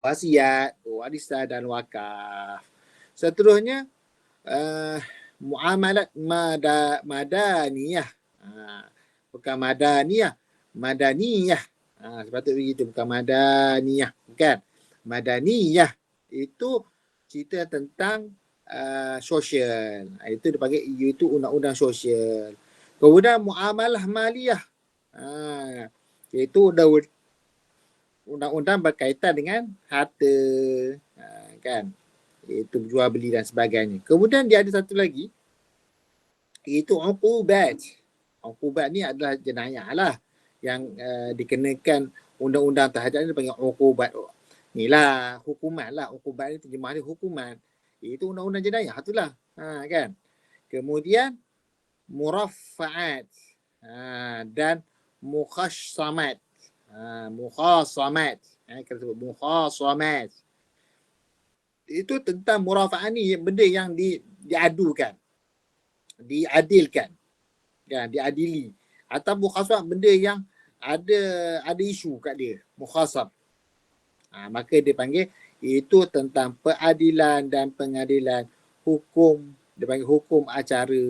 wasiat, warisan dan wakaf. Seterusnya muamalat madaniyah. Bukan madaniyah, madaniyah. Sepatutnya begitu, bukan madaniyah, bukan. Madaniyah itu cerita tentang sosial. Itu dipanggil, itu undang-undang sosial. Kemudian muamalah maliyah. Iaitu undang-undang berkaitan dengan harta, kan, iaitu jual beli dan sebagainya. Kemudian dia ada satu lagi, iaitu uqubat. Uqubat ni adalah jenayah lah yang dikenakan undang-undang terhadap ni, dipanggil uqubat. Ni lah hukuman lah, uqubat ni terjemah dia hukuman. Itu undang-undang jenayah tu lah, kan. Kemudian muraffa'at dan mukhassamat. Mukhasamat. Kita sebut mukhasamat. Itu tentang murafa'ah ni, benda yang diadukan, diadilkan, kan, diadili. Atau mukhasamat, benda yang ada isu kat dia, mukhasam. Maka dia panggil itu tentang peradilan dan pengadilan, hukum, dia panggil hukum acara.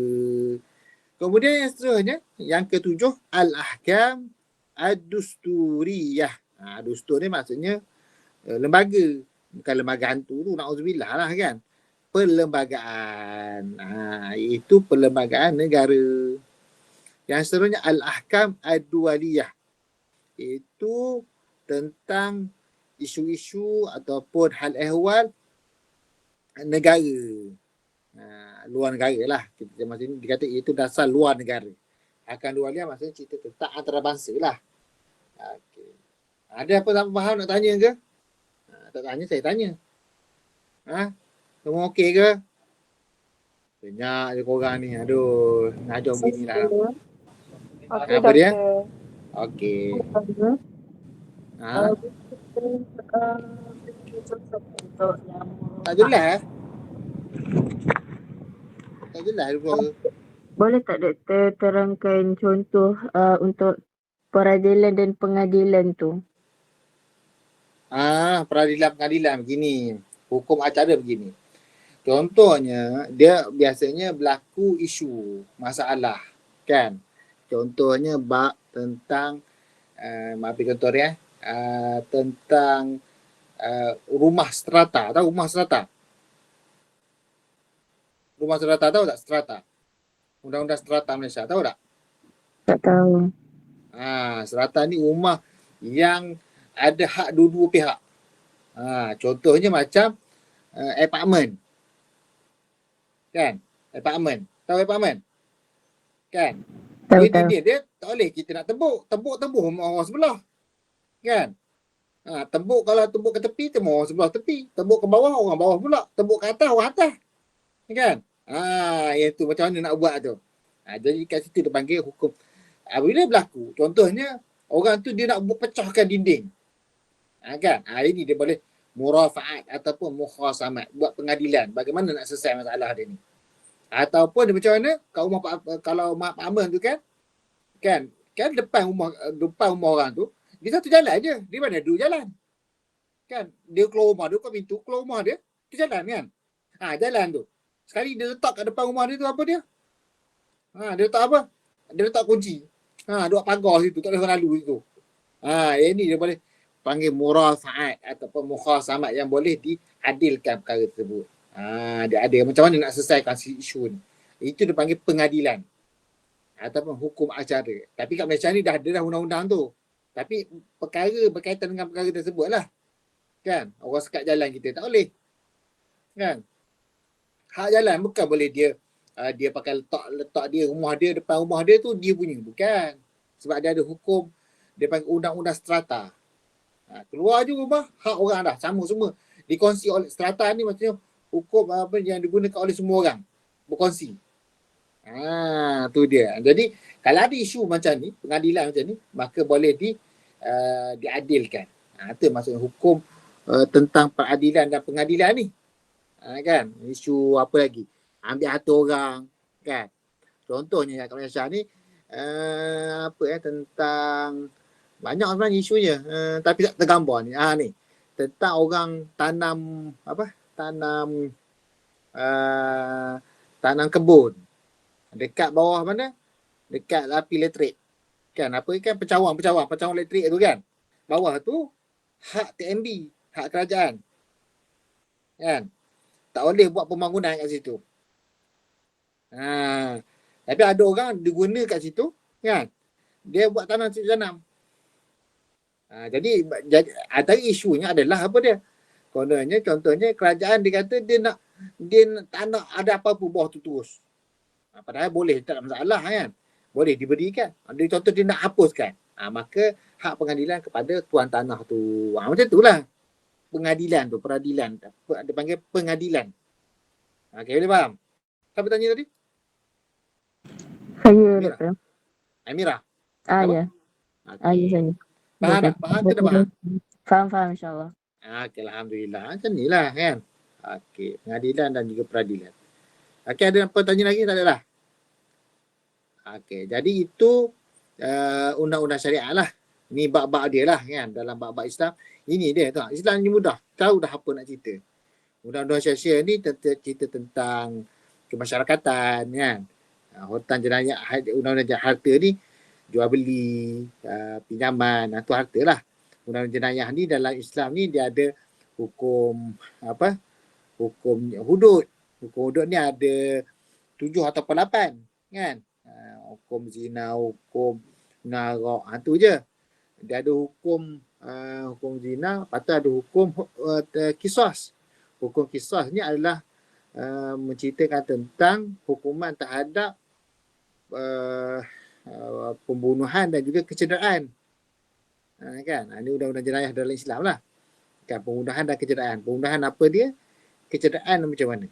Kemudian yang seterusnya, yang ketujuh, al-ahkam ad-dusturiyah. Dustur ni maksudnya lembaga. Bukan lembaga hantu tu, na'udzubillah lah, kan. Perlembagaan. Itu perlembagaan negara. Yang seterusnya, al-ahkam ad-dualiyah. Itu tentang isu-isu ataupun hal ehwal negara. Luar negara lah. Kita maksudnya dikata itu dasar luar negara. Akan dualiyah maksudnya cerita tentang antarabangsa lah. Okay. Ada apa faham nak tanya ke? Tak tanya, saya tanya. Semua okey ke? Banyak je korang ni. Aduh, ngajar bini lah. Okey, apa dia? Doktor. Okey. Tak jelas? Tak jelas ke? Boleh tak Doktor terangkan contoh untuk peradilan dan pengadilan tu? Peradilan pengadilan begini. Hukum acara begini. Contohnya, dia biasanya berlaku isu, masalah, kan. Contohnya bab tentang, maaf contoh dia, tentang rumah strata. Tahu rumah strata? Rumah strata tahu tak? Strata. Undang-undang strata Malaysia, tahu tak? Tak tahu. Strata ni rumah yang ada hak dua-dua pihak. Contohnya macam apartment. Kan? Apartment. Tahu apartment? Kan? Tahu. Dia tak boleh kita nak tembuk. Tembuk rumah orang sebelah. Kan? Tembuk, kalau tembuk ke tepi, tembuk orang sebelah tepi. Tembuk ke bawah, orang bawah pula. Tembuk ke atas, orang atas. Kan? Yang tu macam mana nak buat tu. Jadi kat situ dia panggil hukum. Bila berlaku, contohnya orang tu dia nak pecahkan dinding. Kan? Ini dia boleh murafa'at ataupun mukhasamat, buat pengadilan. Bagaimana nak selesai masalah dia ni. Ataupun dia macam mana, kalau rumah Pak Aman tu kan depan rumah orang tu, dia satu jalan je. Di mana dua jalan. Kan? Dia keluar rumah dia, buka pintu, keluar rumah dia, tu jalan kan. Jalan tu. Sekali dia letak kat depan rumah dia tu apa dia? Dia letak apa? Dia letak kunci. Dua pagar situ, tak boleh orang lalu situ. Ini dia boleh panggil murafa'at ataupun mukhasamat yang boleh diadilkan perkara tersebut. Dia ada macam mana nak selesaikan isu ni. Itu dia panggil pengadilan ataupun hukum acara. Tapi kat Malaysia ni dah ada undang-undang tu. Tapi perkara berkaitan dengan perkara tersebut lah. Kan? Orang sekat jalan kita tak boleh. Kan? Hak jalan bukan boleh dia pakai letak dia, rumah dia, depan rumah dia tu dia punya. Bukan. Sebab dia ada hukum, dia panggil undang-undang strata. Keluar je rumah, hak orang dah. Sama semua. Dikongsi oleh strata ni maksudnya hukum apa yang digunakan oleh semua orang. Berkongsi. Tu dia. Jadi kalau ada isu macam ni, pengadilan macam ni, maka boleh diadilkan. Itu maksudnya hukum tentang peradilan dan pengadilan ni. Kan? Isu apa lagi? Ambil harta orang. Kan? Contohnya kat Malaysia ni, tentang banyak sebenarnya isunya, tapi tak tergambar ni. Ni tentang orang tanam apa? Tanam kebun. Dekat bawah mana? Dekat api elektrik. Kan apa kan pencawang elektrik tu kan. Bawah tu hak TNB, hak kerajaan. Kan? Tak boleh buat pembangunan kat situ. Tapi ada orang diguna kat situ kan. Dia buat tanam. Jadi antara isunya adalah apa dia? Contohnya kerajaan dia kata dia tak nak ada apa-apa bawah tu terus. Padahal boleh, tak ada masalah kan. Boleh diberikan. Dia contoh dia nak hapuskan. Maka hak pengadilan kepada tuan tanah tu. Macam itulah. Pengadilan tu, peradilan. Dia panggil pengadilan. Okay, boleh faham? Siapa tanya tadi? Saya, Amira. Doktor. Amira. Ya. Ya, saya. Faham tak? Faham ke tak faham? Faham insyaAllah. Okey, Alhamdulillah. Macam ni lah kan. Okey, pengadilan dan juga peradilan. Okey, ada apa tanya lagi? Tak ada lah. Okey, jadi itu undang-undang syariat lah. Ni bab-bab dia lah kan. Dalam bab-bab Islam. Ini dia tu. Islam ni mudah. Tahu dah apa nak cerita. Undang-undang syariat ni cerita tentang kemasyarakatan kan. Hutan jenayah, undang-undang harta ni jual beli, pinjaman, tu harta lah. Undang-undang jenayah ni dalam Islam ni dia ada hukum hukum hudud. Hukum hudud ni ada 7 atau 8 kan. Hukum zina, hukum narak, tu je. Dia ada hukum zina, lepas tu ada hukum qisas. Hukum qisas ni adalah menceritakan tentang hukuman terhadap pembunuhan dan juga kecederaan. Kan? Ini undang-undang jenayah dalam Islam lah. Kan, pembunuhan dan kecederaan. Pembunuhan apa dia? Kecederaan macam mana?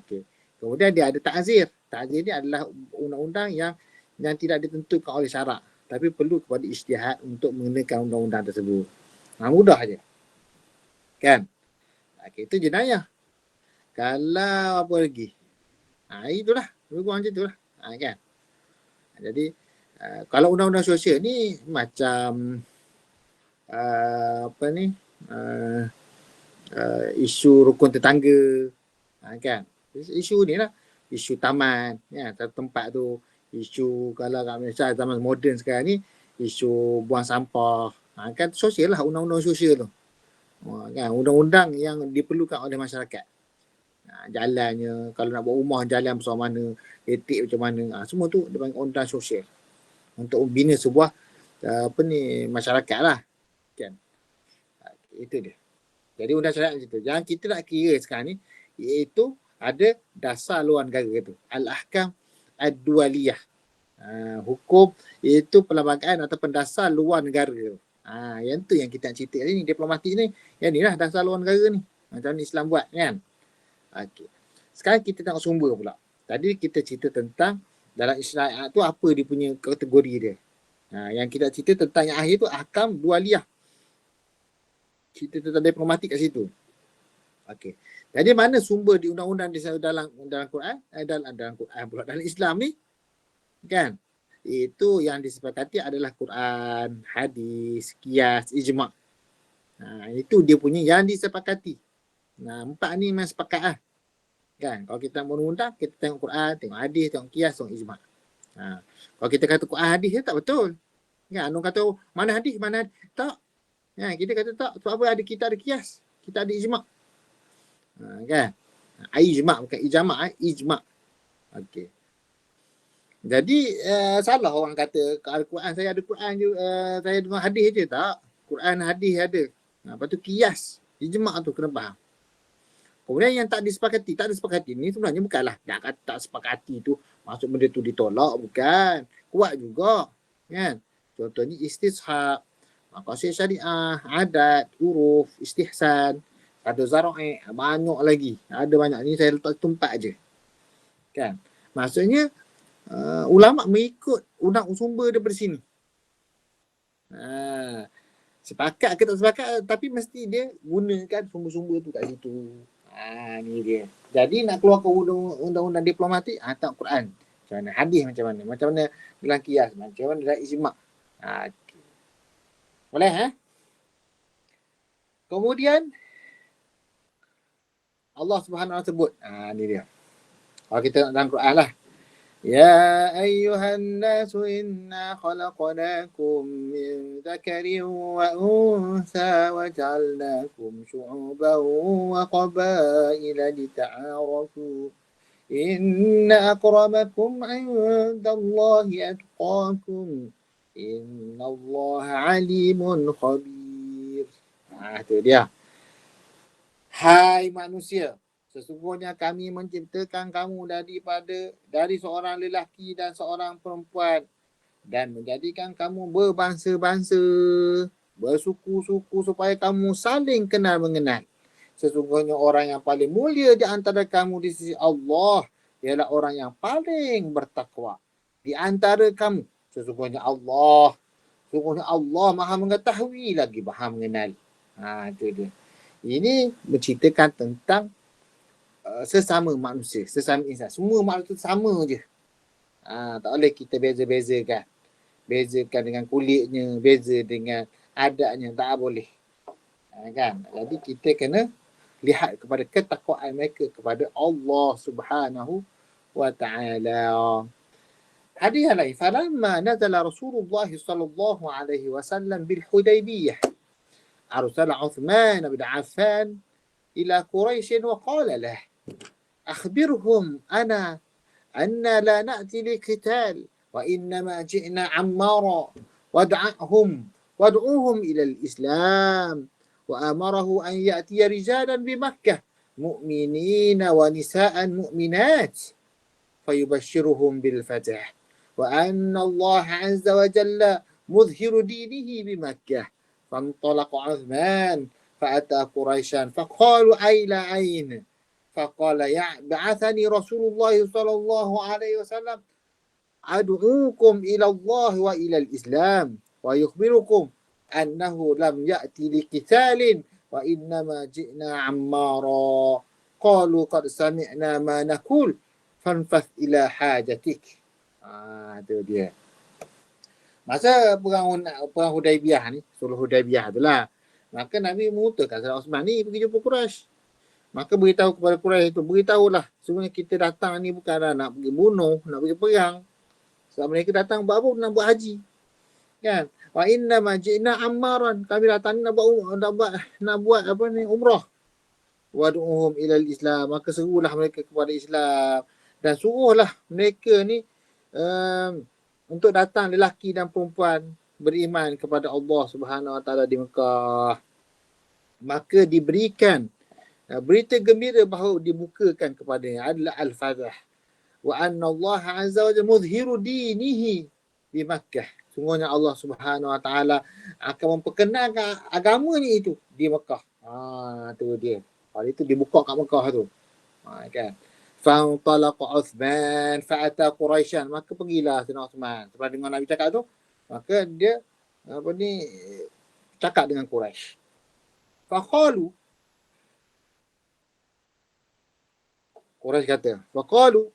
Okey. Kemudian dia ada ta'zir. Ta'zir ni adalah undang-undang yang tidak ditentukan oleh syarak. Tapi perlu kepada ijtihad untuk mengenakan undang-undang tersebut. Mudah je. Kan? Okey, itu jenayah. Kalau apa lagi? Itulah. Lebih kurang macam itulah. Kan? Jadi, kalau undang-undang sosial ni macam isu rukun tetangga. Kan? Isu ni lah. Isu taman. Ya, tempat tu. Isu kalau kat Malaysia zaman moden sekarang ni, isu buang sampah. Kan sosial lah, undang-undang sosial tu. Kan? Undang-undang yang diperlukan oleh masyarakat. Jalannya, kalau nak buat rumah, jalan besar mana, elektrik macam mana, semua tu dia panggil undang sosial untuk membina sebuah masyarakat lah kan. Itu dia. Jadi undang syariat macam tu. Yang kita nak kira sekarang ni iaitu ada dasar luar negara tu, al-ahkam ad-dualiyah. Hukum iaitu perlembagaan atau dasar luar negara tu. Yang tu yang kita nak cerita ni, diplomatik ni. Yang ni lah dasar luar negara ni. Macam ni Islam buat kan. Okay. Sekarang kita tengok sumber pula. Tadi kita cerita tentang dalam syariat tu apa dia punya kategori dia. Yang kita cerita tentang yang akhir tu ahkam dualiyah. Kita tentang diplomatik kat situ. Okey. Jadi mana sumber di undang-undang di dalam Quran, dalam Quran pula dalam Islam ni kan? Itu yang disepakati adalah Quran, hadis, qiyas, ijma'. Itu dia punya yang disepakati. 4 ni memang sepakat lah. Kan? Kalau kita mau undang, kita tengok Quran, tengok hadis, tengok qiyas, tengok ijma'. Kalau kita kata Quran hadis dia tak betul. Kan? Anu kata mana hadis, mana hadis. Tak. Kita kata tak. Sebab apa kita ada qiyas. Kita ada ijma'. Kan? Ijma' bukan ijma'. Ijma'. Okey. Jadi salah orang kata Al-Quran saya ada Quran je, saya dengar hadis je. Tak. Quran hadis ada. Lepas tu qiyas. Ijma' tu kena faham. Kemudian yang tak disepakati ni sebenarnya bukanlah nak kata tak sepakati tu maksud benda tu ditolak, bukan. Kuat juga. Kan? Contohnya istishab, maqasid syariah, adat, uruf, istihsan, ada zara'i, banyak lagi. Ada banyak ni saya letak tempat je. Kan? Maksudnya ulama mengikut undang sumber daripada sini. Sepakat ke tak sepakat tapi mesti dia gunakan sumber-sumber tu kat situ. Ni dia. Jadi nak keluarkan undang-undang diplomatik, tengok Quran. Macam mana? Hadis macam mana? Macam mana dalam qiyas? Macam mana dalam ijma'? Okay. Boleh Kemudian Allah Subhanahu wa taala sebut, ni dia. Kalau kita nak dalam Quran lah. Ya ayyuhan nasu inna khalaqnakum min dzakarin wa untha wa ja'alnakum syu'uban wa qabaila lita'arafu. Inna akramakum 'indallahi atqakum. Innallaha 'alimun khabir. Itu dia. Hai manusia, sesungguhnya kami menciptakan kamu dari seorang lelaki dan seorang perempuan dan menjadikan kamu berbangsa-bangsa, bersuku-suku supaya kamu saling kenal mengenal. Sesungguhnya orang yang paling mulia di antara kamu di sisi Allah ialah orang yang paling bertakwa di antara kamu. Sesungguhnya Allah Maha mengetahui lagi Maha mengenali. Itu dia. Ini menceritakan tentang sesama manusia, sesama insan. Semua manusia sama je. Tak boleh kita beza-bezakan. Bezakan dengan kulitnya, beza dengan adatnya, tak boleh. Kan? Jadi kita kena lihat kepada ketakwaan mereka kepada Allah Subhanahu wa ta'ala. Hadis lain, falamma nazala Rasulullah sallallahu alaihi wasallam bil Hudaybiyah, أرسل عثمان بن عفان إلى قريش وقال له أخبرهم أن لا نأتي لقتال وإنما جئنا عمارا وادعوهم إلى الإسلام وأمره أن يأتي رجالا بمكة مؤمنين ونساء مؤمنات فيبشرهم بالفتح وأن الله عز وجل مظهر دينه بمكة. فانطلق عثمان فأتى قريشا فقالوا أين أين فقال بعثني رسول الله صلى الله عليه وسلم أدعوكم إلى الله وإلى الإسلام ويخبركم أنه لم يأتي لقتال وإنما جئنا عمارا قالوا قد سمعنا ما نقول فانفث إلى حاجتك. Itu dia. Masa perang Hudaybiyah ni, sulh Hudaybiyah tu lah. Maka Nabi mengutuskan Sayyidina Osman ni pergi jumpa Quraisy. Maka beritahu kepada Quraisy itu, beritahulah sebenarnya kita datang ni bukanlah nak pergi bunuh, nak pergi perang. Sebab mereka datang buat apa? Nak buat haji. Kan? Wa inna ma ji'na ammaran. Kami datang ni nak buat apa ni? Umrah. Wadu'uhum ilal Islam. Maka serulah mereka kepada Islam. Dan suruhlah mereka ni untuk datang lelaki dan perempuan beriman kepada Allah Subhanahu Wa Taala di Mekah. Maka diberikan berita gembira bahawa dibukakan kepadanya adalah Al-Fatah. Wa anna Allah Azza wa Jalla muzhiru dinihi di Makkah. Sungguhnya Allah Subhanahu Wa Taala akan memperkenalkan agamanya itu di Mekah. Tu dia. Hari itu dibuka kat Mekah tu. Kan. Fantalaqa Uthman fa'ata Quraisyan. Maka pergilah Sayyidina Uthman. Setelah dengar Nabi cakap tu, maka dia cakap dengan Quraisy. Faqalu, Quraisy kata, faqalu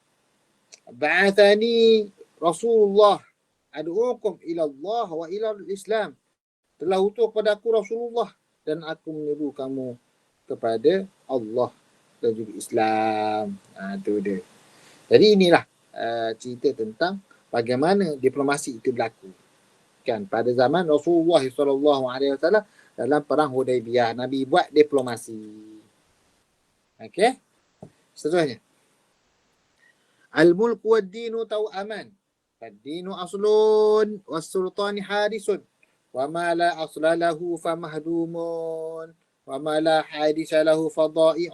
ba'athani Rasulullah ad'ukum ila Allah wa ila al-Islam. Telah utus kepada aku Rasulullah dan aku menyeru kamu kepada Allah dan juga Islam. Tu dia. Jadi inilah cerita tentang bagaimana diplomasi itu berlaku. Kan pada zaman Rasulullah SAW dalam perang Hudaybiyah, Nabi buat diplomasi. Okey. Seterusnya. Al-mulku wad-dinu taw'aman. Fad-dinu aslun was-sultani hadisun. Wa ma la asla lahu famahdumun. وما لا حادث له فضائع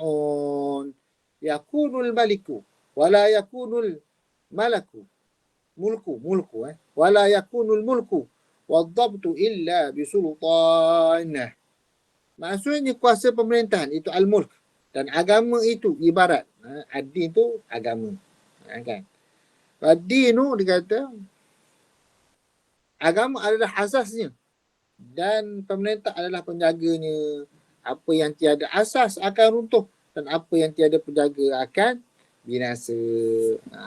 يكون الملك ولا يكون الملك ملك ولا يكون الملك والضبط إلا بسلطان. Maksudnya kuasa pemerintahan itu al-mulk dan agama itu ibarat ad-din itu agama. Kan? Ad-dinu dikata agama adalah asasnya dan pemerintah adalah penjaganya. Apa yang tiada asas akan runtuh dan apa yang tiada penjaga akan binasa.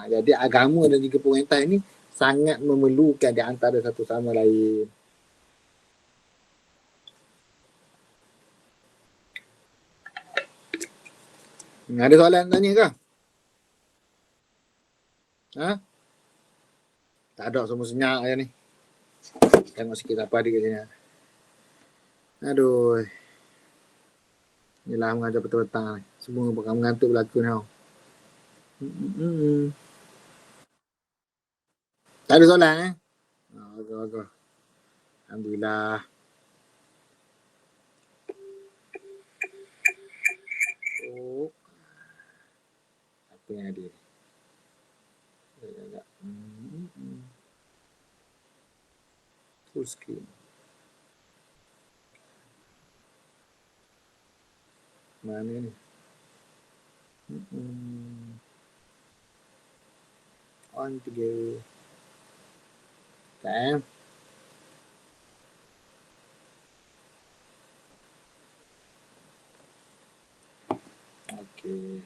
Jadi agama dan juga pemerintah ini sangat memerlukan di antara satu sama lain. Ada soalan tanya ke? Ha? Tak ada, semua senyap je ni. Tengok sikit apa ada kat sini. Aduh. Yelah mengajar petang-petang ni. Semua bakal mengantuk berlaku ni. Tak ada soalan Bagus. Alhamdulillah. Oh. Apa yang ada ni? Sekejap. Full screen. Mana ni? On to go. Tak. Okay.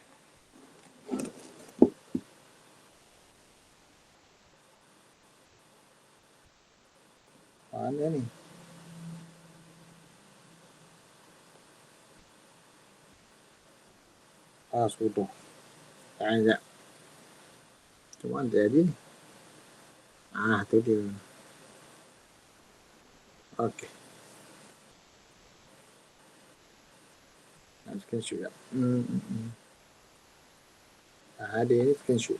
Mana ni? Sudah. Tak sekejap. Cuma mana tadi ni? Tu dia. Okay. Screenshot tak? Ada ni screenshot.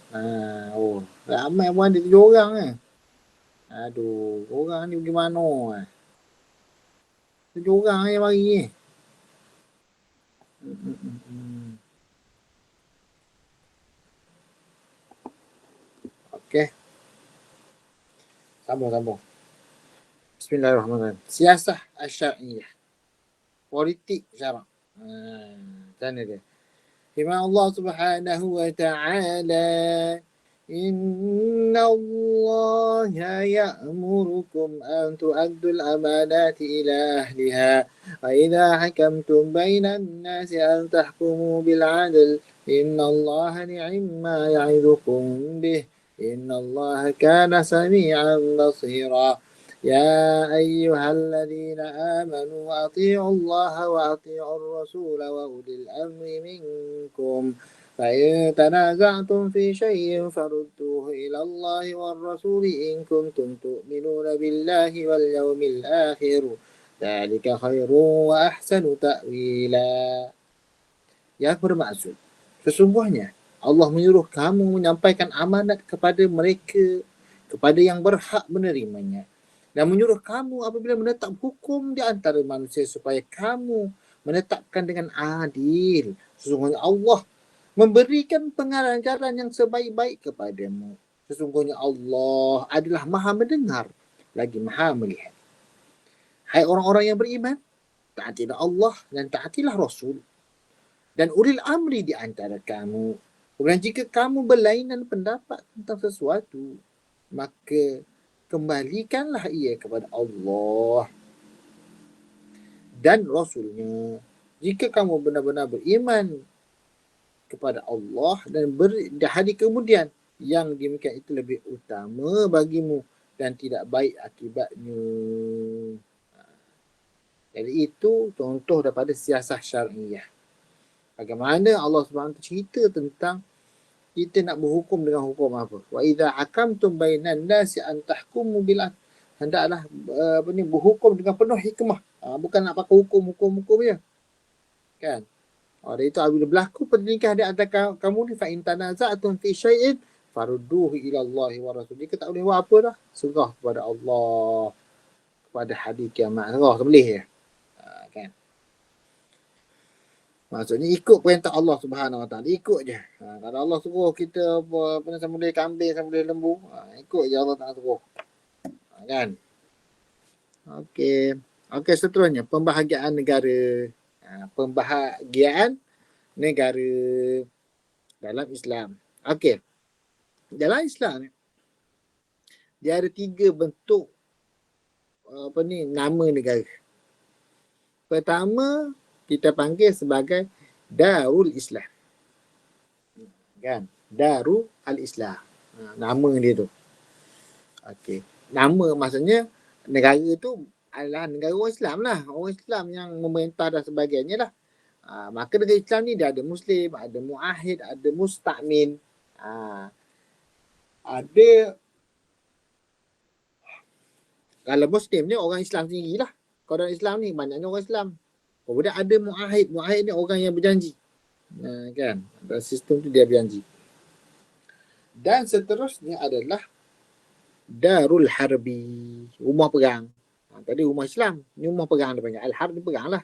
Oh. Ramai pun ada 7 orang kan? Aduh. Orang ni pergi mana? 7 orang yang mari ni. Okay. Sambung. Bismillahirrahmanirrahim. Siasah asyariyah. Politik syarak. Sana dia. Firman Allah Subhanahu wa ta'ala, Inna Allah ya'murukum an tu'addul amanati ila ahliha wa idha hakamtum bainan nasi an tahkumu bil 'adl inna Allah ni'ma ya'idukum bih inna Allah kana sami'an basira. يا أيها الذين آمنوا أطيعوا الله وأطيعوا الرسول وأولي الأمر منكم فإن تنازعتم في شيء فردوه إلى الله والرسول إن كنتم تؤمنون بالله واليوم الآخر ذلك خير وأحسن تأويلا. Yang bermaksud, sesungguhnya Allah menyuruh kamu menyampaikan amanat kepada mereka, kepada yang berhak menerimanya, dan menyuruh kamu apabila menetap hukum di antara manusia supaya kamu menetapkan dengan adil. Sesungguhnya Allah memberikan pengajaran yang sebaik-baik kepadamu. Sesungguhnya Allah adalah maha mendengar lagi maha melihat. Hai orang-orang yang beriman, taatilah Allah dan taatilah Rasul dan ulil amri di antara kamu. Kemudian jika kamu berlainan pendapat tentang sesuatu, maka kembalikanlah ia kepada Allah dan Rasulnya. Jika kamu benar-benar beriman kepada Allah dan hari kemudian, yang demikian itu lebih utama bagimu dan tidak baik akibatnya. Jadi itu contoh daripada siasah syariah. Bagaimana Allah SWT cerita tentang kita nak berhukum dengan hukum apa. Wa idza hakamtum bainan nasi an tahkumu bil adl. Hendaklah berhukum dengan penuh hikmah. Bukan nak pakai hukum je. Kan? Dari itu apabila berlaku perselingkahan di antara kamu ni fa in tanaza'tum fi syai'in farudduhu ila Allah wa rasul. Jika tak boleh buat apa dah, serah kepada Allah, kepada hari kiamat. Serah boleh je. Kan? Maksudnya ikut perintah Allah Subhanahu Wa Taala, ikut je. Kalau Allah suruh kita sembelih kambing, sembelih lembu, ikut je Allah Taala suruh. Kan? Okey, seterusnya pembahagian negara. Pembahagian negara dalam Islam. Okey. Dalam Islam dia ada 3 bentuk nama negara. Pertama, kita panggil sebagai Darul Islam. Kan? Darul Islam. Nama dia tu. Okey. Nama maksudnya negara tu adalah negara orang Islam lah. Orang Islam yang memerintah dan sebagainya lah. Maka negara Islam ni dia ada Muslim, ada Muahid, ada Musta'min. Ada, kalau Muslim ni orang Islam sendiri lah. Kalau orang Islam ni banyaknya orang Islam. Kemudian ada Muahid. Muahid ni orang yang berjanji. Kan? Dalam sistem tu dia berjanji. Dan seterusnya adalah Darul Harbi, rumah perang. Tadi rumah Islam, ni rumah perang dia panggil. Al-Harb ni perang lah.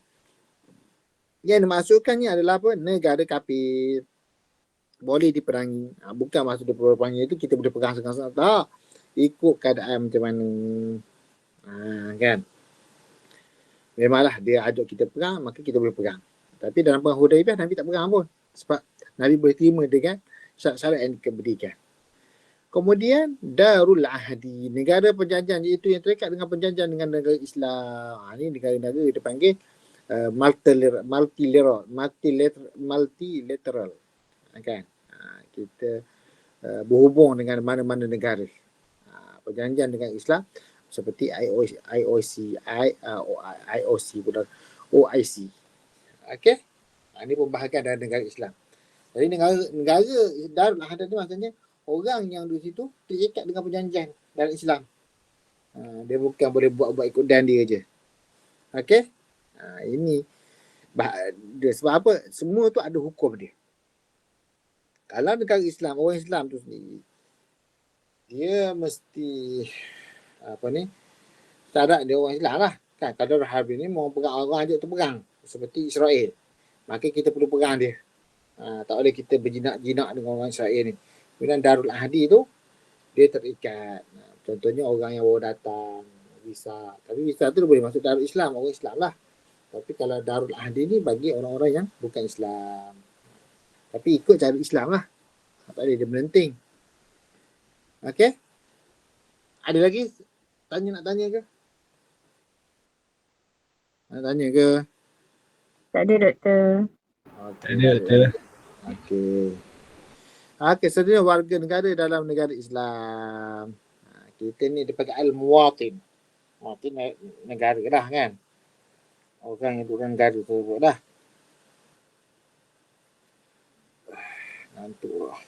Yang dimasukkannya adalah apa? Negara kafir. Boleh diperangi. Bukan maksud dia perangi itu kita boleh perang sekarang. Tak. Ikut keadaan macam mana. Kan? Memanglah dia ajak kita perang, maka kita boleh perang. Tapi dalam perang Hudaibiyah Nabi tak perang pun. Sebab Nabi boleh terima dengan syarat-syarat yang diberikan. Kemudian Darul Ahdi, negara perjanjian, iaitu yang terikat dengan perjanjian dengan negara Islam. Ini negara-negara kita panggil multilateral. Kan? Kita berhubung dengan mana-mana negara. Perjanjian dengan Islam seperti IOC, bukan OIC. Okey? Ini pembahagian dari negara Islam. Jadi negara Darul Ahdi itu maksudnya orang yang di situ terikat dengan perjanjian dalam Islam. Dia bukan boleh buat-buat ikut dan dia je. Okey? Ini dia, sebab apa? Semua tu ada hukum dia. Kalau negara Islam, orang Islam tu sendiri, dia mesti syarat dia orang Islam lah. Kan? Kalau Harbi ni mau perang, orang ajak tu perang. Seperti Israel. Maka kita perlu perang dia. Tak boleh kita berjinak-jinak dengan orang Israel ni. Kemudian Darul Ahdi tu dia terikat. Contohnya orang yang baru datang visa. Tapi visa tu boleh masuk Darul Islam, orang Islam lah. Tapi kalau Darul Ahdi ni bagi orang-orang yang bukan Islam. Tapi ikut cara Islam lah. Tak boleh dia melenting. Okey? Ada lagi nak tanya ke? Nak tanya ke? Tak ada, Doktor. Tak ada, Doktor. Okey, seterusnya warga negara dalam negara Islam. Kita ni dipanggil al-muwatin. Muwatin negara dah kan. Orang yang bukan negara tersebut dah. Ngantuk lah.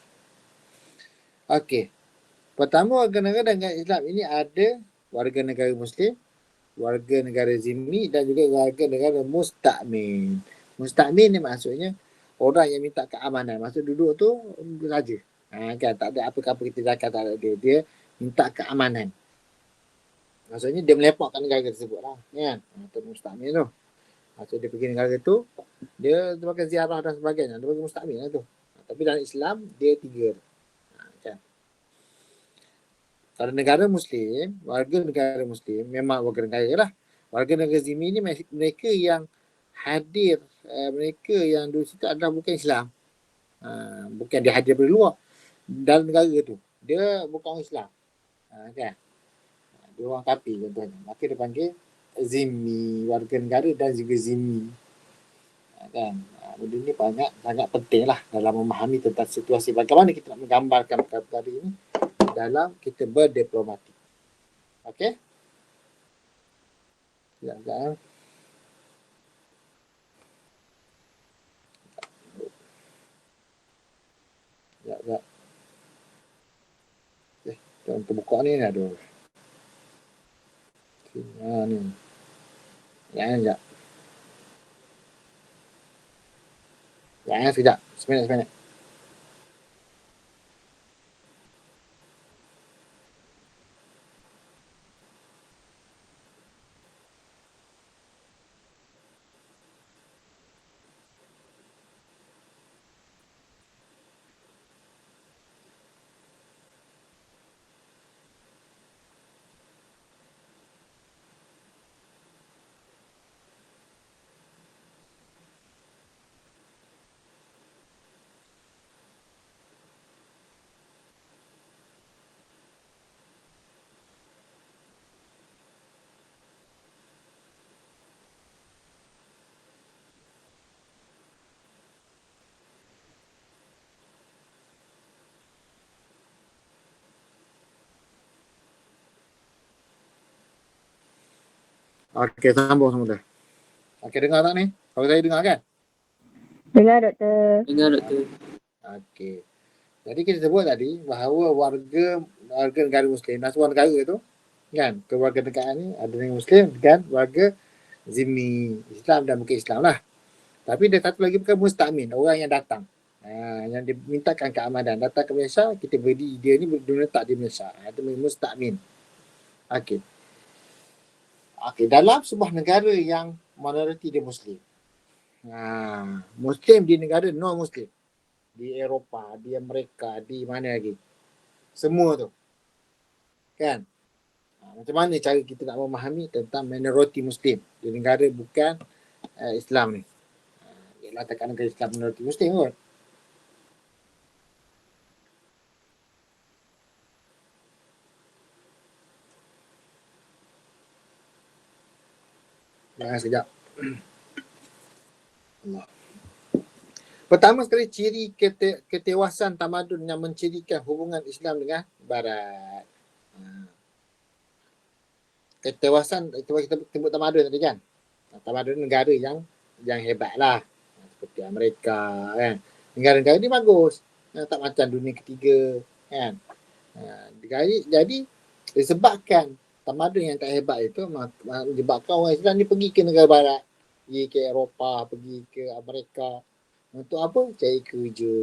Okey. Pertama, warga negara dalam negara Islam ini ada warga negara Muslim, warga negara zimmi dan juga warga negara musta'min. Musta'min ni maksudnya orang yang minta keamanan. Maksud duduk tu raja. Kan tak ada apa-apa kita zakat, tak ada dia. Dia minta keamanan. Maksudnya dia melepaskan negara tersebut lah. Kan? Itu musta'min tu. Maksud dia pergi negara tu, dia sebagai ziarah dan sebagainya. Dia bagi musta'min lah tu. Tapi dalam Islam, dia 3. Kan? Kalau negara Muslim, warga negara Muslim, memang warga negara lah. Warga negara zimmi ni mereka yang hadir, mereka yang di situ adalah bukan Islam. Bukan dia hadir dari luar. Dalam negara tu. Dia bukan orang Islam. Kan? Dia orang kafir contohnya. Maka dia panggil zimmi, warga negara dan juga zimmi. Kan? Benda ni sangat penting lah dalam memahami tentang situasi bagaimana kita nak menggambarkan perkara ini dalam kita berdiplomatik. Okey? Sekejap. Sekejap. Kita untuk buka ni aduh. Ni. Sekejap. Sekejap. Seminit. Okey, sambung semula. Okey, dengar tak ni? Kalau saya dengar kan? Dengar doktor. Dengar doktor. Okey. Jadi kita sebut tadi bahawa warga negara Muslim, sebuah negara tu kan, kewarganegaraan ni ada negara Muslim dan warga zimmi, Islam dan bukan Islam lah. Tapi dia satu lagi bukan mustakmin, orang yang datang. Yang dimintakan keamanan. Datang ke Malaysia, kita beri dia ni letak di Malaysia. Itu mustakmin. Okey. Okey, dalam sebuah negara yang minoriti dia Muslim. Muslim di negara non-Muslim. Di Eropah, di Amerika, di mana lagi. Semua tu. Kan? Macam mana cara kita nak memahami tentang minoriti Muslim di negara bukan Islam ni. Ialah tekanan negara Islam minoriti Muslim kot. Jangan sekejap. Allah. Pertama sekali ciri ketewasan tamadun yang mencirikan hubungan Islam dengan Barat. Ketewasan, kita sebut tamadun tadi kan. Tamadun negara yang hebat lah. Seperti Amerika kan. Negara-negara ni bagus. Tak macam dunia ketiga kan. Jadi disebabkan tamadun yang tak hebat itu menyebabkan orang Islam ni pergi ke negara Barat. Pergi ke Eropah, pergi ke Amerika. Untuk apa? Cari kerja.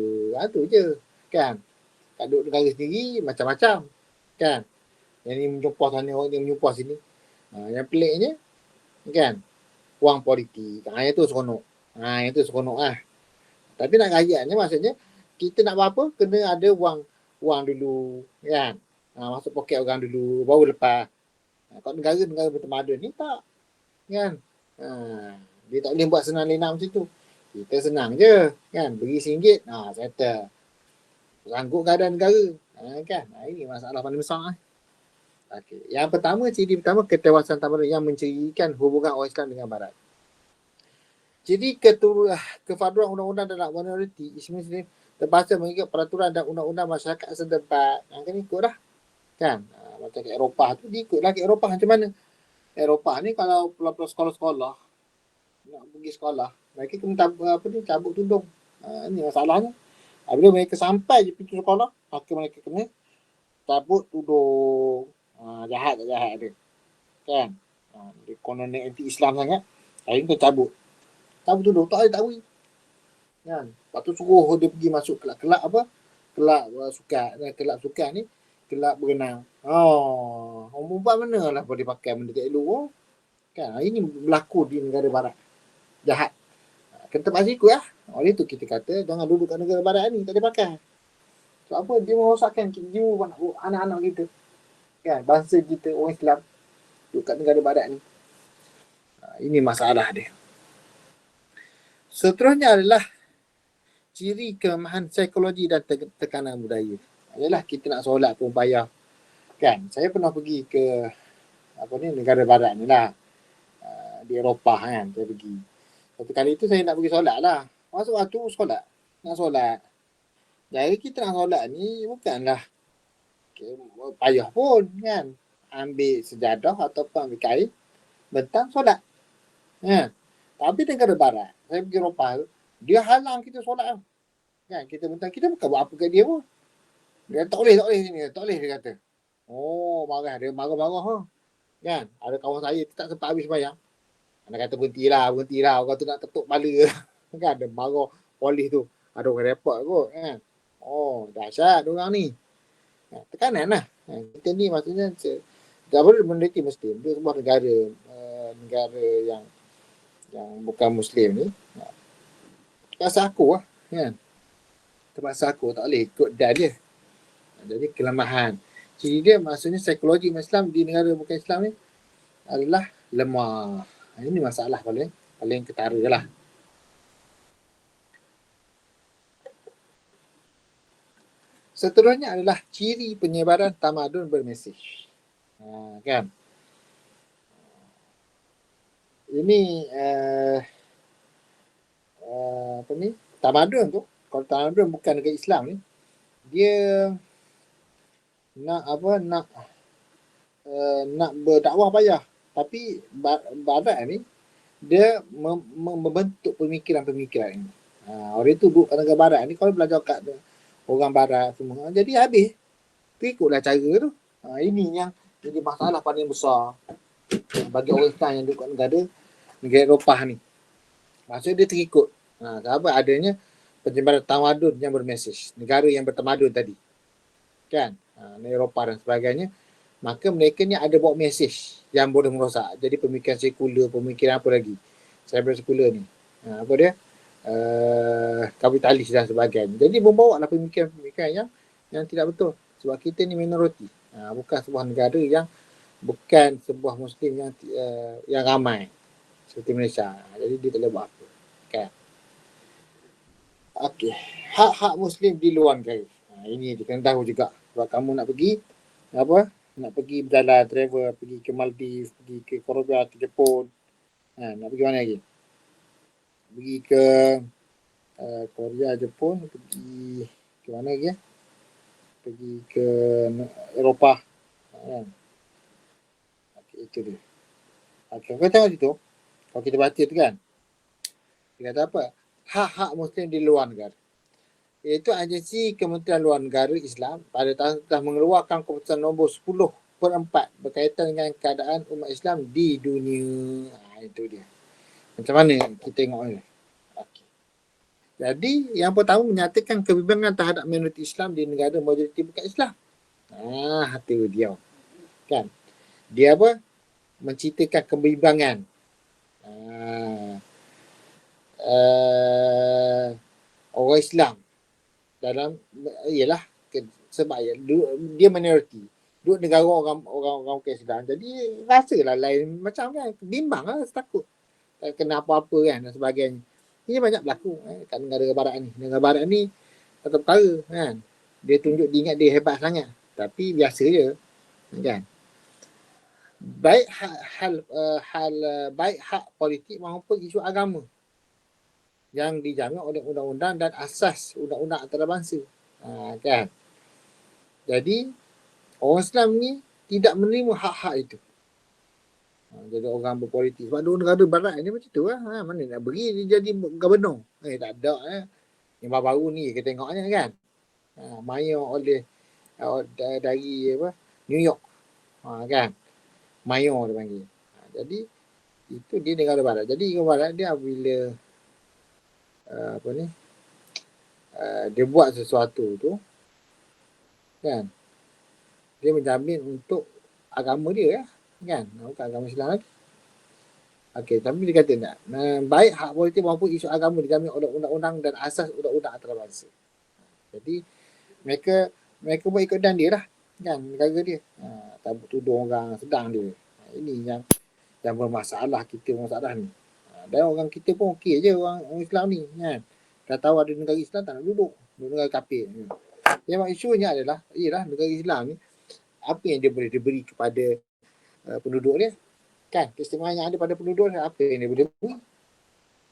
Itu je. Kan? Kat duduk negara sendiri macam-macam. Kan? Yang ni menyumpah sana, orang ni menyumpah sini. Yang peliknya, kan? Wang politik. Yang tu seronok. Yang tu seronok lah. Tapi nak rakyatnya maksudnya, kita nak apa? Kena ada wang dulu. Kan? Masuk poket orang dulu. Baru lepas. Kalau negara-negara bertamadun ni tak. Kan? Dia tak boleh buat senang lena macam tu. Kita senang je. Kan? Beri RM1. Settle. Sanggup keadaan negara. Kan? Ini masalah paling besar. Okay. Yang pertama, ciri pertama ketewasan tamadun yang mencirikan hubungan orang Islam dengan Barat. Jadi kefaduan undang-undang dalam minoriti Islam terpaksa mengikut peraturan dan undang-undang masyarakat setempat. Kan ikut dah. Kan? Macam ke Eropah tu, dia ikutlah ke Eropah macam mana. Eropah ni kalau pulau-pulau sekolah-sekolah nak pergi sekolah, mereka kena cabut tudung. Ini masalahnya. Bila mereka sampai je pintu sekolah, maka mereka kena cabut tudung. Jahat tak jahat dia. Kan? Dia konon anti-Islam sangat. Hari ni kena cabut tudung. Tak ada tahu. Kan? Lepas tu suruh dia pergi masuk kelab-kelab apa? Kelab sukan ni. Kelab berenang. Orang perempuan mana lah boleh pakai benda tak elok. Kan? Ini berlaku di negara Barat. Jahat. Kena terpaksa ikut lah. Oleh tu kita kata jangan duduk kat negara Barat ni. Tak boleh pakai. Sebab apa? Dia merosakkan jiwa anak-anak kita. Kan? Bangsa kita, orang Islam. Duduk kat negara Barat ni. Ini masalah dia. Seterusnya adalah ciri kelemahan psikologi dan tekanan budaya. Adalah kita nak solat pun payah. Kan? Saya pernah pergi ke negara Barat ni lah. Di Eropah kan. Saya pergi. Satu kali tu saya nak pergi solat lah. Masuk waktu solat. Nak solat. Jadi kita nak solat ni bukanlah payah pun kan. Ambil sejadah ataupun ambil kain. Bentang solat. Kan? Tapi negara Barat. Saya pergi Eropah tu. Dia halang kita solat. Kan? Kita bentang. Kita bukan buat apa kat dia pun. Dia tak boleh sini. Tak boleh dia kata. Marah. Dia marah-marah. Kan? Ada kawan saya tak sempat habis sembahyang. Anak kata berhentilah. Orang tu nak ketuk kepala. Kan? Dia marah polis tu. Ada orang repot kot. Kan? Dahsyat orang ni. Tekanan lah. Kita ni maksudnya minoriti Muslim. Dia sebuah negara yang bukan Muslim ni. Terpaksa aku lah. Kan? Terpaksa aku tak boleh ikut dan dia. Jadi kelemahan. Ciri dia maksudnya psikologi Islam di negara bukan Islam ni adalah lemah. Ini masalah paling ketara lah. Seterusnya adalah ciri penyebaran tamadun bermesej. Kan? Ini tamadun tu. Kalau tamadun bukan negara Islam ni, dia nak berdakwah payah. Tapi Barat ni dia membentuk pemikiran ini. Orang tu duduk kat negara barat ni, kalau belajar kat orang barat semua, jadi habis. Ikutlah cara tu. Ini yang jadi masalah paling besar bagi orang Islam yang duduk kat negara Eropah ni. Maksudnya dia terikut. Kenapa adanya penyebaran tamadun yang bermesej. Negara yang bertamadun tadi. Kan? Eropah dan sebagainya. Maka mereka ni ada bawa mesej yang boleh merosak. Jadi pemikiran sekular, pemikiran apa lagi? Cerebral sekular ni. Apa dia? Kapitalis dan sebagainya. Jadi membawa lah pemikiran yang tidak betul. Sebab kita ni minoriti. Bukan sebuah negara yang bukan sebuah Muslim yang ramai. Seperti Malaysia. Jadi dia tak boleh buat apa. Kan? Okey. Hak-hak Muslim di luar negara. Ini dia kena tahu juga. Sebab kamu nak pergi, nak pergi berjalan, travel, pergi ke Maldives, pergi ke Korea, ke Jepun. Nak pergi mana lagi? Pergi ke Korea, Jepun, pergi ke mana lagi? Pergi ke Eropah. Okay, itu dia. Okay, kau tengok situ. Kalau kita baca tu kan. Dia kata apa? Hak-hak Muslim di luar negara. Iaitu agensi Kementerian Luar Negara Islam pada tahun telah mengeluarkan keputusan nombor 10/4 berkaitan dengan keadaan umat Islam di dunia. Itu dia. Macam mana kita tengok ni? Okay. Jadi yang pertama menyatakan kebimbangan terhadap minoriti Islam di negara majoriti bukan Islam. Hati dia. Kan? Dia apa? Menceritakan kebimbangan. Orang Islam dalam ialah sebab dia minoriti duduk negara orang bukan Islam, jadi rasalah lain macam kan, bimbang lah, takut kena apa-apa kan dan sebagainya. Ini banyak berlaku kat negara barat ni. Negara barat ni satu perkara kan, dia tunjuk dia ingat dia hebat sangat, tapi biasa je kan. Baik baik hak politik maupun isu agama yang dijamin oleh undang-undang dan asas undang-undang antarabangsa. Kan? Jadi, orang Islam ni tidak menerima hak-hak itu. Jadi orang berpolitik. Sebab negara barat ni macam tu lah. Mana nak beri dia jadi gubernur. Tak ada. Yang baru ni kita tengoknya kan. Mayor oleh dari apa, New York. Kan? Mayor dia panggil. Jadi, itu dia negara barat. Jadi negara barat dia bila dia buat sesuatu tu kan, dia menjamin untuk agama dia kan, bukan agama Islam lagi. Okey, tapi dia kata tak, baik hak politik maupun isu agama dijamin oleh undang-undang dan asas undang-undang antarabangsa. Jadi mereka buat ikut dan dia lah kan, negara dia. Tak tuduh orang sedang dia. Ini yang bermasalah, kita bermasalah ni. Dan orang kita pun okey je, orang Islam ni kan. Dah tahu ada negara Islam tak nak duduk negara kafir. Yang isunya adalah ialah negara Islam ni apa yang dia boleh diberi kepada penduduk dia kan, keistimewaan yang ada pada penduduk dia, apa yang dia boleh beri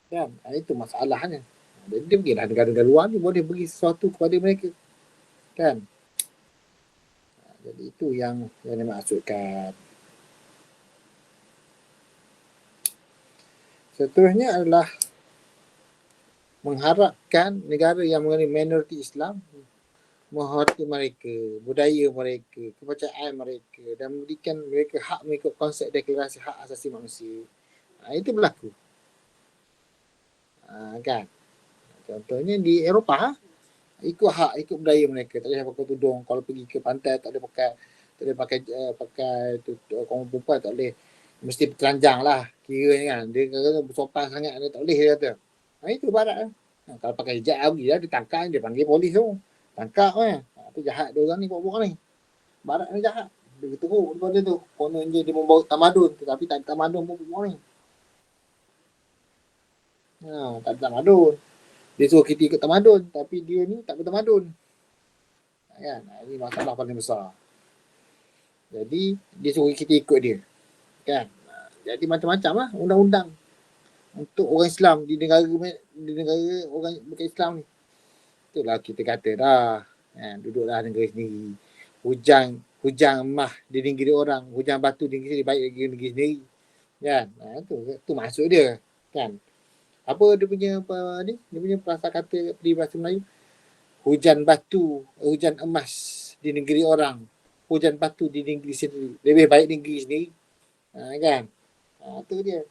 kan. Itu masalahnya. Jadi dia pergilah negara-negara luar ni boleh beri sesuatu kepada mereka kan. Jadi itu yang dimaksudkan. Seterusnya adalah mengharapkan negara yang mengenai minoriti Islam menghormati mereka, budaya mereka, kepercayaan mereka dan memberikan mereka hak mengikut konsep deklarasi hak asasi manusia. Itu berlaku. Kan? Contohnya di Eropah, ikut budaya mereka. Tak boleh pakai tudung. Kalau pergi ke pantai tak boleh pakai kaum perempuan tak boleh. Mesti telanjang lah kiranya kan. Dia kata bersopan sangat, dia tak boleh dia kata. Itu barat lah. Kalau pakai hijab lagi lah, dia tangkap, dia panggil polis tu. Tangkap kan. Itu jahat dia orang ni, buat-buat ni. Barat ni jahat. Dia teruk daripada tu. Konon je dia membawa tamadun. Tetapi tak ada tamadun pun buat ni. Tak ada tamadun. Dia suruh kita ikut tamadun. Tapi dia ni tak bertamadun. Kan? Ini masalah paling besar. Jadi, dia suruh kita ikut dia. Kan? Jadi macam-macam lah undang-undang untuk orang Islam di negara orang bukan Islam ni. Itulah kita kata dah. Duduklah negara sendiri. Hujang emah di negeri orang, hujang batu di negeri baik lagi negeri sendiri. Kan? Itu maksud dia. Kan? Apa dia punya apa ni? Dia punya prasakata peribahasa Melayu. Hujan batu, hujan emas di negeri orang. Hujan batu di negeri sendiri. Lebih baik negeri sendiri. Kan? Tu dia.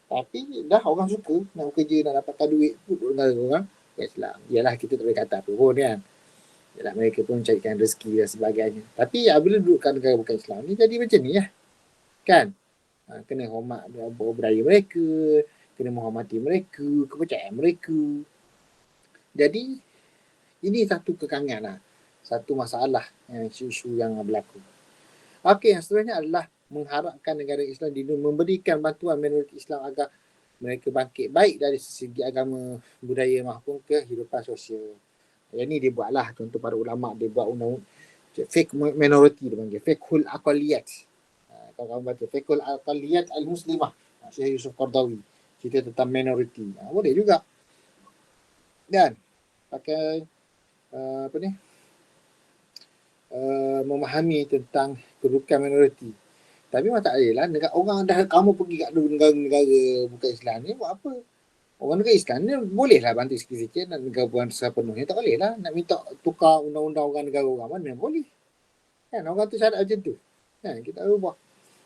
Tapi dah orang suka nak bekerja, nak dapatkan duit duduk negara orang. Islam. Yalah kita tak boleh kata apa pun kan. Yalah mereka pun carikan rezeki dan sebagainya. Tapi apabila dudukkan negara bukan Islam ni jadi macam ni lah. Kan? Kena hormat budaya mereka, kena menghormati mereka, kepercayaan mereka. Jadi ini satu kekangan lah. Satu masalah isu-isu yang berlaku. Okey, yang seterusnya adalah mengharapkan negara Islam di dunia memberikan bantuan minoriti Islam agar mereka bangkit baik dari segi agama, budaya maupun kehidupan sosial. Yang ni dia buatlah, contoh para ulama dia buat undang-undang fiqh minoriti dia panggil, fiqhul aqaliyat. Kalau kamu baca fiqhul aqaliyat al-muslimah, Syekh Yusuf Qardawi, cerita tentang minoriti. Boleh juga. Dan pakai apa ni? Memahami tentang kedudukan minoriti. Tapi memang tak boleh lah. Orang dah kamu pergi kat negara-negara bukan Islam ni buat apa? Orang negara Islam ni bolehlah bantu sikit-sikit, nak negara bukan sepenuhnya. Tak boleh lah. Nak minta tukar undang-undang orang negara orang mana boleh. Kan orang tu syarat macam tu. Kan kita ubah.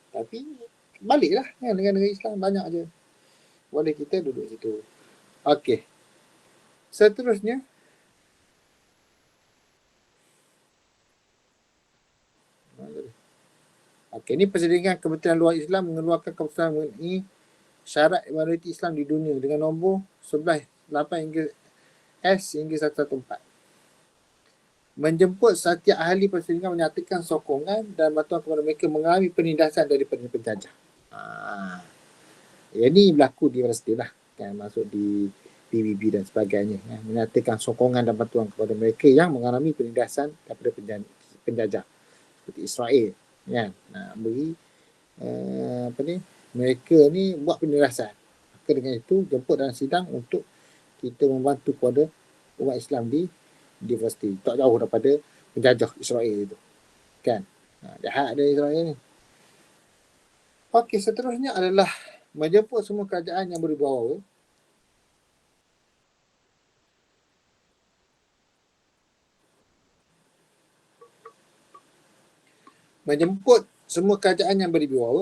Tapi baliklah kan negara-negara Islam banyak je. Boleh kita duduk situ. Okey. Seterusnya okey, ini Persediaan Kementerian Luar Islam mengeluarkan keputusan mengenai syarat minoriti Islam di dunia dengan nombor 11 8 hingga S hingga 114. Menjemput setiap ahli persediaan menyatakan sokongan dan bantuan kepada mereka mengalami penindasan daripada penjajah. Yang ni berlaku di Palestin lah, kan, masuk di PBB dan sebagainya, ya. Menyatakan sokongan dan bantuan kepada mereka yang mengalami penindasan daripada penjajah seperti Israel, kan. Beri apa ni, mereka ni buat penindasan. Maka dengan itu jemput dalam sidang untuk kita membantu kepada umat Islam di Palestin, tak jauh daripada penjajah Israel itu, kan. Jahat ada Israel ni. Okey, seterusnya adalah menjemput semua kerajaan yang berwibawa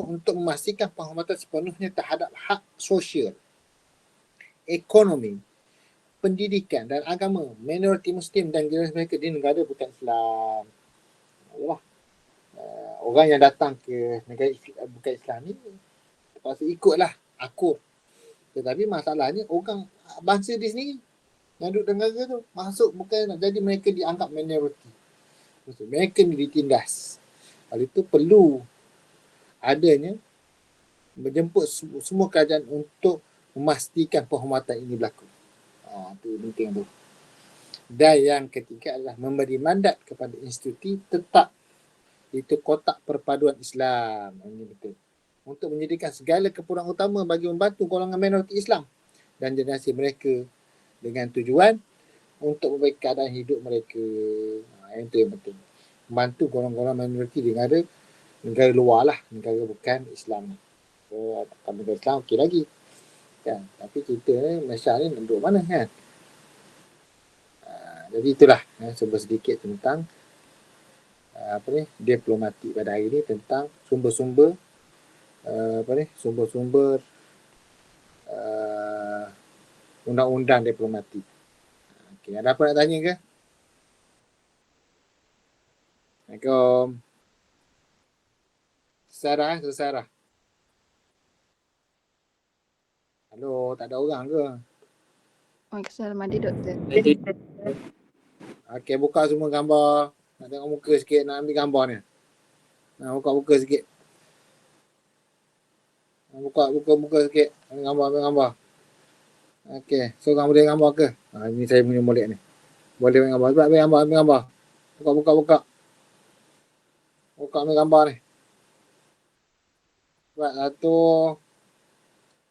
untuk memastikan penghormatan sepenuhnya terhadap hak sosial, ekonomi, pendidikan dan agama minoriti Muslim dan jenis mereka di negara bukan Islam. Orang yang datang ke negara bukan Islam ni terpaksa ikutlah, akur. Tetapi masalahnya orang bangsa dia sendiri yang duduk negara tu masuk bukan, jadi mereka dianggap minoriti. Mereka ni ditindas. Hal itu perlu adanya menjemput semua kerajaan untuk memastikan penghormatan ini berlaku. Itu penting tu. Dan yang ketiga adalah memberi mandat kepada institusi tetap, itu Kotak Perpaduan Islam. Ini betul. Untuk menyediakan segala keperluan utama bagi membantu golongan minoriti Islam dan generasi mereka dengan tujuan untuk memperbaiki keadaan hidup mereka. Itu yang penting. Membantu golongan-golongan minoriti di negara luar lah, negara bukan Islam. So, kalau negara Islam okey lagi. Kan? Tapi kita Malaysia ni duduk mana kan? Jadi itulah sebuah sedikit tentang diplomatik pada hari ini, tentang sumber-sumber sumber-sumber undang-undang diplomatik. Okey, ada apa nak tanya ke? Assalamualaikum. Sarah. Halo, tak ada orang ke? Waalaikumsalam, ada doktor. Okey, buka semua gambar. Nak tengok muka sikit, nak ambil gambar ni. Buka muka sikit. Buka muka sikit. Ambil gambar. Okey, so kamu boleh gambar ke? Ini saya punya molek ni. Boleh ambil gambar. Sebab ambil gambar. Buka. Buka ambil gambar ni. Sebab satu.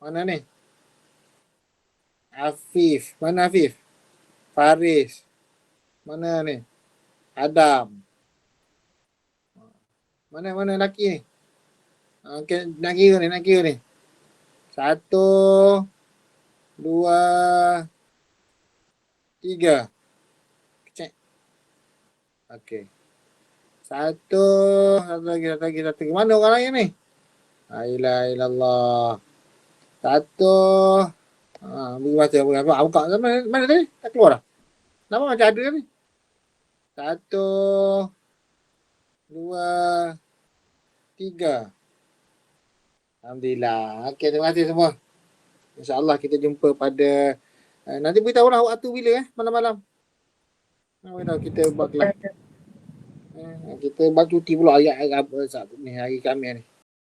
Mana ni? Afif. Mana Afif? Faris. Mana ni? Adam. Mana lelaki ni? Okey, nak kira ni. Satu. 2, 3. Cek. Okey. Satu lagi. Mana orang lain ni? La ilaha illallah. Satu. Beri mata. Buka. Mana tadi? Tak keluar dah. Nama macam ada ni. 1, 2, 3. Alhamdulillah. Okey, terima kasih semua. InsyaAllah kita jumpa pada nanti beritahu lah waktu bila malam-malam. Beritahu kita buat kelas. Kita buat cuti pula hari Khamis ni.